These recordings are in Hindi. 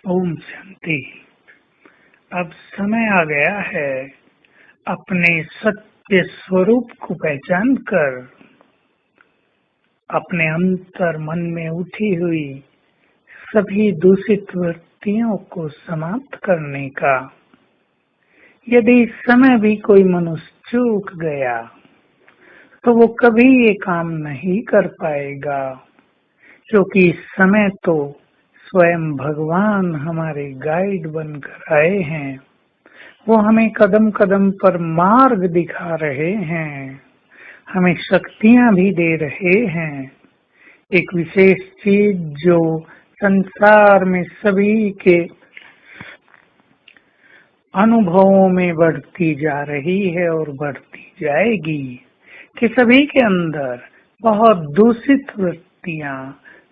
ओम शांति। अब समय आ गया है अपने सत्य स्वरूप को पहचान कर अपने अंतर मन में उठी हुई सभी दूषित वृत्तियों को समाप्त करने का। यदि इस समय भी कोई मनुष्य चूक गया तो वो कभी ये काम नहीं कर पाएगा, क्योंकि इस समय तो स्वयं भगवान हमारे गाइड बनकर आए हैं। वो हमें कदम कदम पर मार्ग दिखा रहे हैं, हमें शक्तियां भी दे रहे हैं। एक विशेष चीज जो संसार में सभी के अनुभवों में बढ़ती जा रही है और बढ़ती जाएगी कि सभी के अंदर बहुत दूषित वृत्तियां,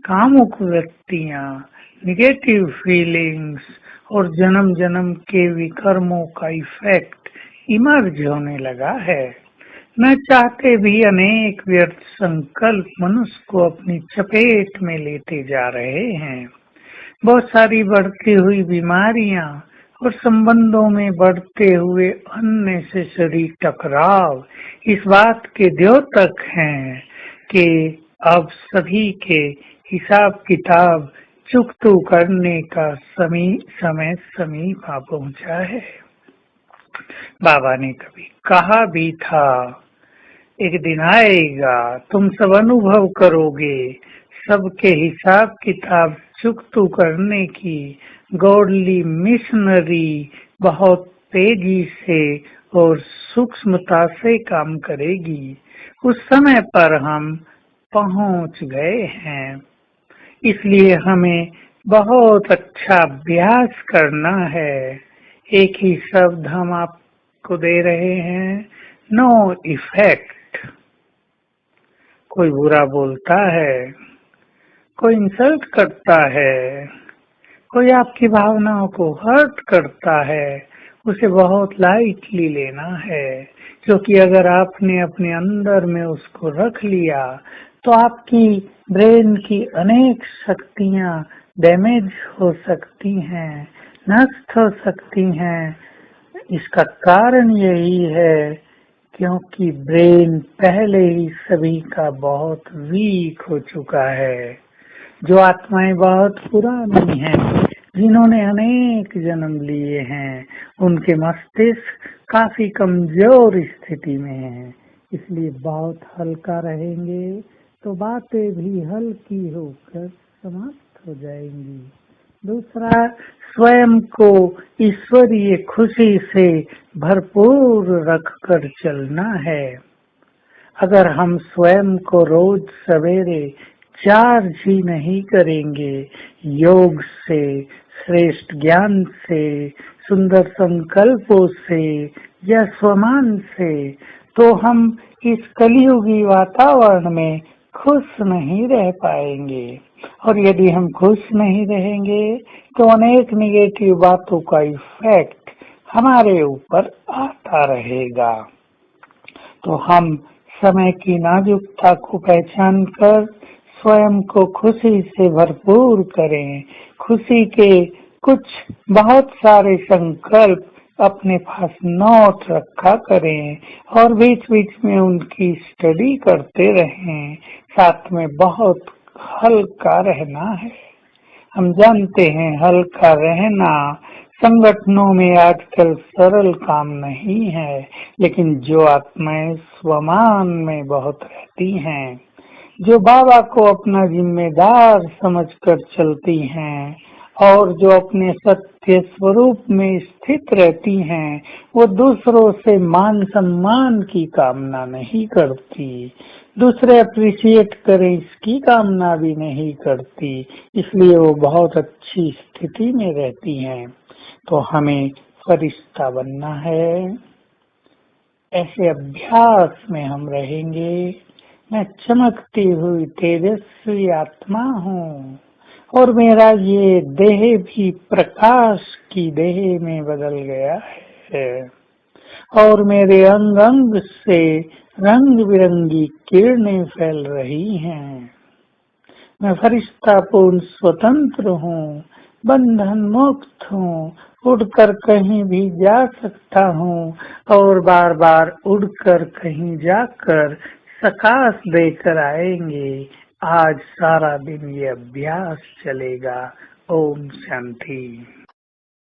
कामुक वृत्तियां, निगेटिव फीलिंग्स और जन्म जन्म के विकर्मों का इफेक्ट इमर्ज होने लगा है। न चाहते भी अनेक व्यर्थ संकल्प मनुष्य को अपनी चपेट में लेते जा रहे हैं। बहुत सारी बढ़ती हुई बीमारियां और संबंधों में बढ़ते हुए अननेसेसरी टकराव इस बात के द्योतक हैं कि अब सभी के हिसाब किताब चुकतू करने का समय समीप आ पहुंचा है। बाबा ने कभी कहा भी था, एक दिन आएगा तुम सब अनुभव करोगे सबके हिसाब किताब चुकतू करने की गॉडली मिशनरी बहुत तेजी से और सूक्ष्मता से काम करेगी। उस समय पर हम पहुंच गए हैं, इसलिए हमें बहुत अच्छा अभ्यास करना है। एक ही शब्द हम आपको दे रहे हैं, नो इफेक्ट। कोई बुरा बोलता है, कोई इंसल्ट करता है, कोई आपकी भावनाओं को हर्ट करता है, उसे बहुत लाइटली लेना है, क्योंकि अगर आपने अपने अंदर में उसको रख लिया तो आपकी ब्रेन की अनेक शक्तियां डैमेज हो सकती हैं, नष्ट हो सकती हैं। इसका कारण यही है क्योंकि ब्रेन पहले ही सभी का बहुत वीक हो चुका है। जो आत्माएं बहुत पुरानी हैं, जिन्होंने अनेक जन्म लिए हैं, उनके मस्तिष्क काफी कमजोर स्थिति में हैं, इसलिए बहुत हल्का रहेंगे तो बातें भी हल्की होकर समाप्त हो जाएंगी। दूसरा, स्वयं को ईश्वरीय खुशी से भरपूर रखकर चलना है। अगर हम स्वयं को रोज सवेरे चार्ज ही नहीं करेंगे योग से, श्रेष्ठ ज्ञान से, सुंदर संकल्पों से या स्वमान से, तो हम इस कलियुगी वातावरण में खुश नहीं रह पाएंगे। और यदि हम खुश नहीं रहेंगे तो अनेक निगेटिव बातों का इफेक्ट हमारे ऊपर आता रहेगा। तो हम समय की नाजुकता को पहचान कर स्वयं को खुशी से भरपूर करें। खुशी के कुछ बहुत सारे संकल्प अपने पास नोट रखा करें और बीच बीच में उनकी स्टडी करते रहें। साथ में बहुत हल्का रहना है। हम जानते हैं हल्का रहना संगठनों में आजकल सरल काम नहीं है, लेकिन जो आत्माएं स्वमान में बहुत रहती हैं, जो बाबा को अपना जिम्मेदार समझकर चलती हैं और जो अपने सत्य स्वरूप में स्थित रहती हैं, वो दूसरों से मान सम्मान की कामना नहीं करती, दूसरे अप्रिशिएट करें इसकी कामना भी नहीं करती, इसलिए वो बहुत अच्छी स्थिति में रहती हैं। तो हमें फरिश्ता बनना है। ऐसे अभ्यास में हम रहेंगे। मैं चमकती हुई तेजस्वी आत्मा हूँ और मेरा ये देह भी प्रकाश की देह में बदल गया है और मेरे अंग अंग से रंग बिरंगी किरणें फैल रही हैं। मैं फरिश्ता पूर्ण स्वतंत्र हूँ। बंधन मुक्त हूँ, उड़कर कहीं भी जा सकता हूँ और बार बार उड़कर कहीं जाकर प्रकाश देकर आएंगे। आज सारा दिन ये अभ्यास चलेगा। ओम शांति।